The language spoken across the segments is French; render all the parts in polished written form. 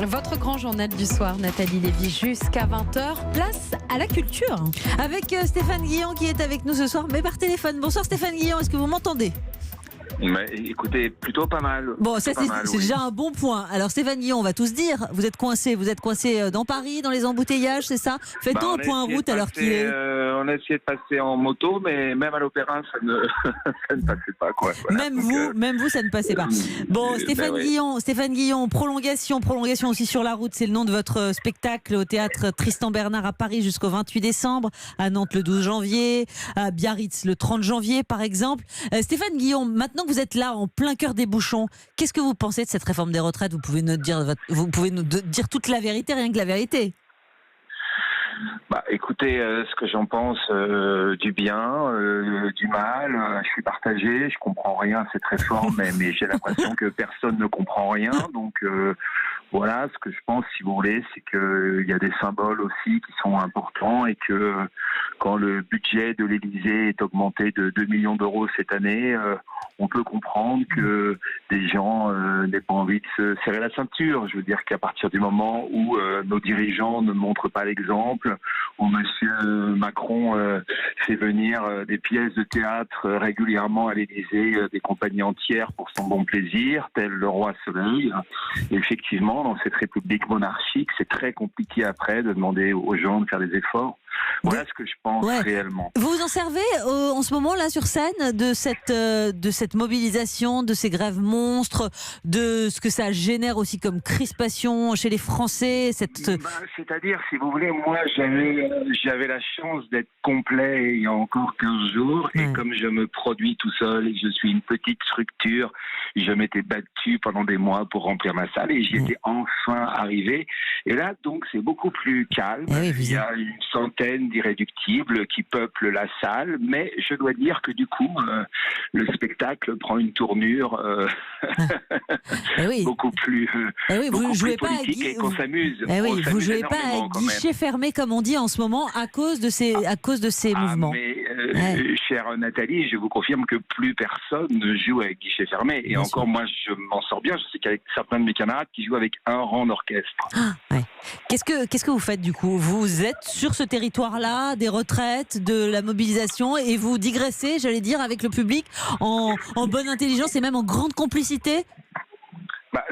Votre grand journal du soir, Nathalie Lévy, jusqu'à 20h. Place à la culture. Avec Stéphane Guillon qui est avec nous ce soir, mais par téléphone. Bonsoir Stéphane Guillon, est-ce que vous m'entendez ? Mais écoutez, plutôt pas mal. Bon, ça c'est oui. déjà un bon point. Alors Stéphane Guillon, on va tous dire, vous êtes coincé dans Paris, dans les embouteillages, c'est ça ? Faites-nous un point route alors qu'il est. On a essayé de passer en moto, mais même à l'opéra, ça ne passait pas. Quoi. Voilà. Même vous, ça ne passait pas. Bon, Stéphane Guillon, prolongation aussi sur la route, c'est le nom de votre spectacle au théâtre Tristan Bernard à Paris jusqu'au 28 décembre, à Nantes le 12 janvier, à Biarritz le 30 janvier par exemple. Stéphane Guillon, maintenant que vous êtes là en plein cœur des bouchons, qu'est-ce que vous pensez de cette réforme des retraites ? Vous pouvez nous dire toute la vérité, rien que la vérité. Écoutez, ce que j'en pense, du bien, du mal, je suis partagé, je comprends rien à cette réforme, mais j'ai l'impression que personne ne comprend rien, donc voilà, ce que je pense, si vous voulez, c'est qu'il y a des symboles aussi qui sont importants et que quand le budget de l'Élysée est augmenté de 2 millions d'euros cette année, on peut comprendre que des gens n'aient pas envie de se serrer la ceinture. Je veux dire qu'à partir du moment où nos dirigeants ne montrent pas l'exemple, où M. Macron fait venir des pièces de théâtre régulièrement à l'Élysée, des compagnies entières pour son bon plaisir, tel le roi Soleil. Effectivement, dans cette république monarchique, c'est très compliqué après de demander aux gens de faire des efforts. Voilà ce que je pense réellement. Vous vous en servez en ce moment là sur scène de cette mobilisation, de ces grèves monstres, de ce que ça génère aussi comme crispation chez les Français. C'est-à-dire, si vous voulez, moi j'avais la chance d'être complet il y a encore 15 jours et comme je me produis tout seul et que je suis une petite structure, je m'étais battu pendant des mois pour remplir ma salle et j'y étais enfin arrivé. Et là donc c'est beaucoup plus calme. Il y a une centaine d'irréductibles qui peuplent la salle, mais je dois dire que du coup, le spectacle prend une tournure beaucoup plus, beaucoup plus politique et qu'on s'amuse. Vous ne jouez pas à guichet fermé comme on dit en ce moment à cause de ces mouvements. Mais chère Nathalie, je vous confirme que plus personne ne joue avec guichet fermé. Et encore, moi, je m'en sors bien. Je sais qu'avec certains de mes camarades qui jouent avec un rang d'orchestre. Qu'est-ce que vous faites du coup ? Vous êtes sur ce territoire-là, des retraites, de la mobilisation, et vous digressez, j'allais dire, avec le public en bonne intelligence et même en grande complicité ?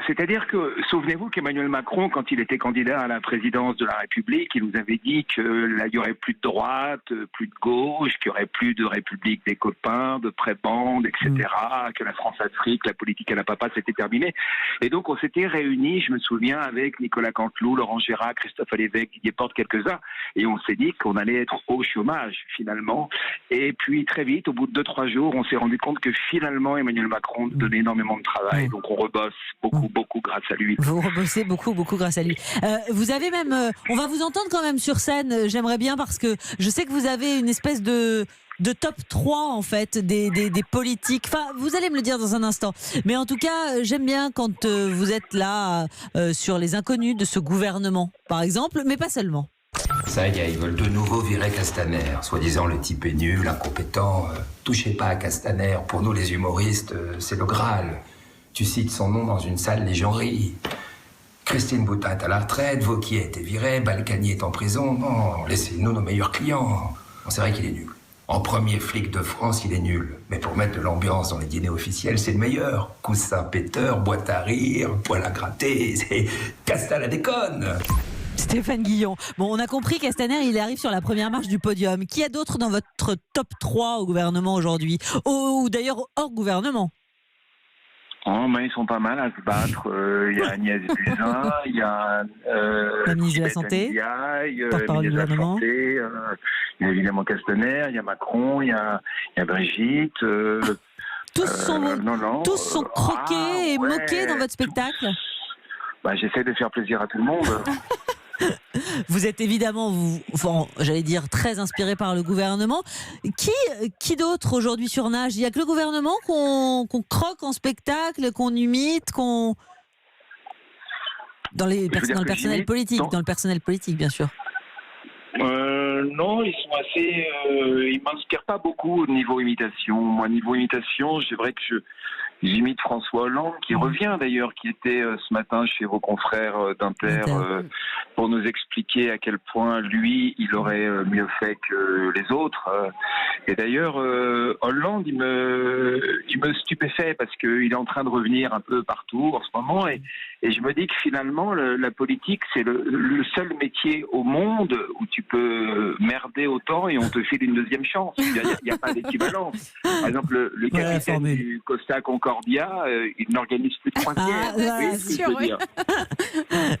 C'est-à-dire que, souvenez-vous qu'Emmanuel Macron, quand il était candidat à la présidence de la République, il nous avait dit que là, il n'y aurait plus de droite, plus de gauche, qu'il n'y aurait plus de République des copains, de prébande, etc., que la France-Afrique, la politique à la papa, c'était terminé. Et donc, on s'était réunis, je me souviens, avec Nicolas Canteloup, Laurent Gérard, Christophe Alévèque, Didier Porte, quelques-uns, et on s'est dit qu'on allait être au chômage, finalement. Et puis, très vite, au bout de 2-3 jours, on s'est rendu compte que finalement, Emmanuel Macron donnait énormément de travail. Donc, on rebosse beaucoup grâce à lui. Vous rebossez beaucoup grâce à lui. Vous avez même, on va vous entendre quand même sur scène, j'aimerais bien, parce que je sais que vous avez une espèce de top 3 en fait des politiques. Enfin, vous allez me le dire dans un instant. Mais en tout cas, j'aime bien quand vous êtes là sur les inconnus de ce gouvernement, par exemple, mais pas seulement. Ça y est, ils veulent de nouveau virer Castaner. Soi-disant, le type est nul, incompétent. Touchez pas à Castaner. Pour nous, les humoristes, c'est le Graal. Tu cites son nom dans une salle, les gens rient. Christine Boutin est à la retraite, Vauquier a été viré, Balkany est en prison. Non, laissez-nous nos meilleurs clients. C'est vrai qu'il est nul. En premier flic de France, il est nul. Mais pour mettre de l'ambiance dans les dîners officiels, c'est le meilleur. Coussin péteur, boîte à rire, poil à gratter, c'est Casta la déconne. Stéphane Guillon. Bon, on a compris, Castaner, il arrive sur la première marche du podium. Qui y a d'autre dans votre top 3 au gouvernement aujourd'hui ? Ou d'ailleurs hors gouvernement ? Ils sont pas mal à se battre. Il y a Agnès Buzyn, il y a la ministre de la Santé, porte-parole du gouvernement. Il y a évidemment Castaner, il y a Macron, il y a Brigitte. Tous sont croqués et moqués dans votre spectacle. J'essaie de faire plaisir à tout le monde. Vous êtes évidemment, j'allais dire, très inspiré par le gouvernement. Qui d'autre aujourd'hui surnage ? Il n'y a que le gouvernement qu'on croque en spectacle, qu'on imite, dans le personnel politique, bien sûr. Non, ils sont assez. Ils m'inspirent pas beaucoup au niveau imitation. Moi, niveau imitation, c'est vrai que j'imite François Hollande, qui revient d'ailleurs, qui était ce matin chez vos confrères d'Inter pour nous expliquer à quel point lui, il aurait mieux fait que les autres. Et d'ailleurs, Hollande, il me stupéfait parce qu'il est en train de revenir un peu partout en ce moment. Et je me dis que finalement, la politique, c'est le seul métier au monde où tu peux merder autant et on te file une deuxième chance. Il n'y a pas d'équivalent. Par exemple, le capitaine du Costa Concordia, il n'organise plus de croisière. C'est sûr, oui.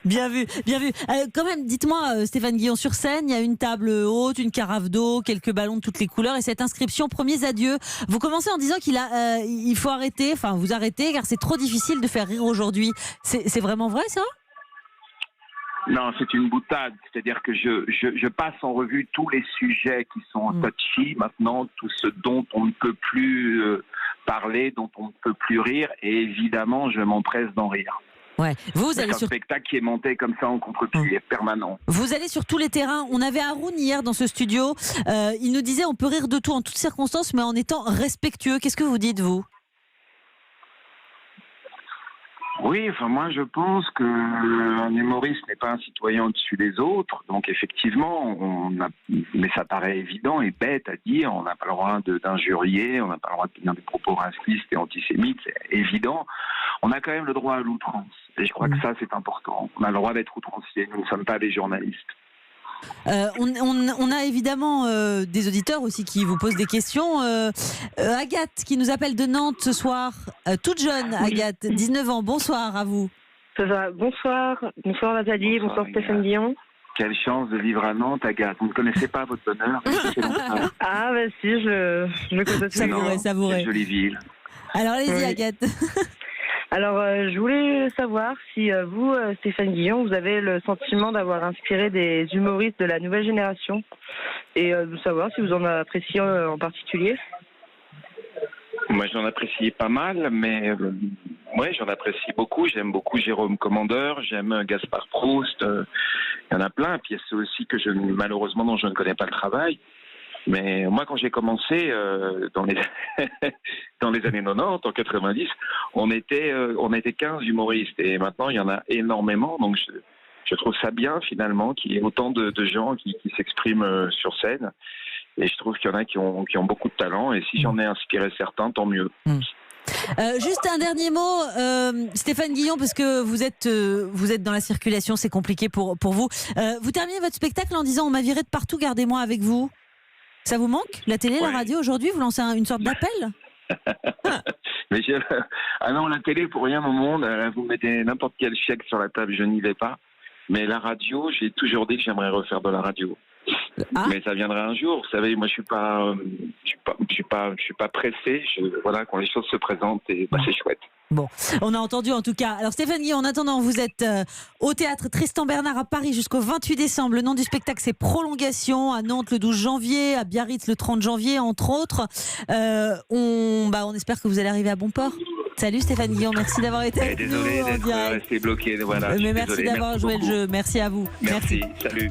Bien vu, bien vu. Quand même, dites-moi, Stéphane Guillon, sur scène, il y a une table haute, une carafe d'eau, quelques ballons de toutes les couleurs et cette inscription « Premiers adieux ». Vous commencez en disant il faut arrêter, enfin vous arrêtez car c'est trop difficile de faire rire aujourd'hui. C'est vraiment vrai ça ? Non, c'est une boutade. C'est-à-dire que je passe en revue tous les sujets qui sont touchy maintenant, tout ce dont on ne peut plus parler, dont on ne peut plus rire. Et évidemment, je m'empresse d'en rire. Ouais. C'est un spectacle qui est monté comme ça en contre-pied, permanent. Vous allez sur tous les terrains. On avait Haroun hier dans ce studio. Il nous disait on peut rire de tout en toutes circonstances, mais en étant respectueux. Qu'est-ce que vous dites, vous ? Oui, enfin moi je pense qu'un humoriste n'est pas un citoyen au-dessus des autres, donc effectivement, mais ça paraît évident et bête à dire, on n'a pas le droit d'injurier, on n'a pas le droit de tenir des propos racistes et antisémites, c'est évident. On a quand même le droit à l'outrance, et je crois que ça c'est important. On a le droit d'être outrancier, nous ne sommes pas des journalistes. On a évidemment des auditeurs aussi qui vous posent des questions. Agathe qui nous appelle de Nantes ce soir, toute jeune Agathe, 19 ans. Bonsoir à vous. Ça va. Bonsoir Nathalie, bonsoir Stéphane Guillon. Quelle chance de vivre à Nantes, Agathe. Vous ne connaissez pas votre bonheur. Ah bah si, je connais. Savouré. Quelle jolie ville. Alors allez-y Agathe. Alors, je voulais savoir si vous, Stéphane Guillon, vous avez le sentiment d'avoir inspiré des humoristes de la nouvelle génération et de savoir si vous en appréciez en particulier. Moi, j'en apprécie pas mal, mais ouais, j'en apprécie beaucoup. J'aime beaucoup Jérôme Commandeur, j'aime Gaspard Proust. Il y en a plein. Puis il y a ceux aussi que malheureusement, dont je ne connais pas le travail. Mais moi, quand j'ai commencé dans les années 90, en 90, on était 15 humoristes et maintenant il y en a énormément. Donc je trouve ça bien finalement qu'il y ait autant de gens qui s'expriment sur scène. Et je trouve qu'il y en a qui ont beaucoup de talent. Et si j'en ai inspiré certains, tant mieux. Juste un dernier mot, Stéphane Guillon, parce que vous êtes dans la circulation, c'est compliqué pour vous. Vous terminez votre spectacle en disant on m'a viré de partout, gardez-moi avec vous. Ça vous manque, la télé, la radio aujourd'hui? Vous lancez une sorte d'appel? Mais ah non, la télé pour rien au monde. Vous mettez n'importe quel chèque sur la table, je n'y vais pas. Mais la radio, j'ai toujours dit que j'aimerais refaire de la radio. Ah. Mais ça viendra un jour. Vous savez, moi je suis pas pressé. Voilà, quand les choses se présentent, et c'est chouette. Bon, on a entendu en tout cas. Alors Stéphane Guillon, en attendant, vous êtes au théâtre Tristan Bernard à Paris jusqu'au 28 décembre. Le nom du spectacle, c'est Prolongation, à Nantes le 12 janvier, à Biarritz le 30 janvier, entre autres. On espère que vous allez arriver à bon port. Salut Stéphane Guillon, merci d'avoir été avec nous. Désolé d'être resté bloqué. Voilà, mais merci d'avoir joué le jeu. Merci à vous. Merci. Salut.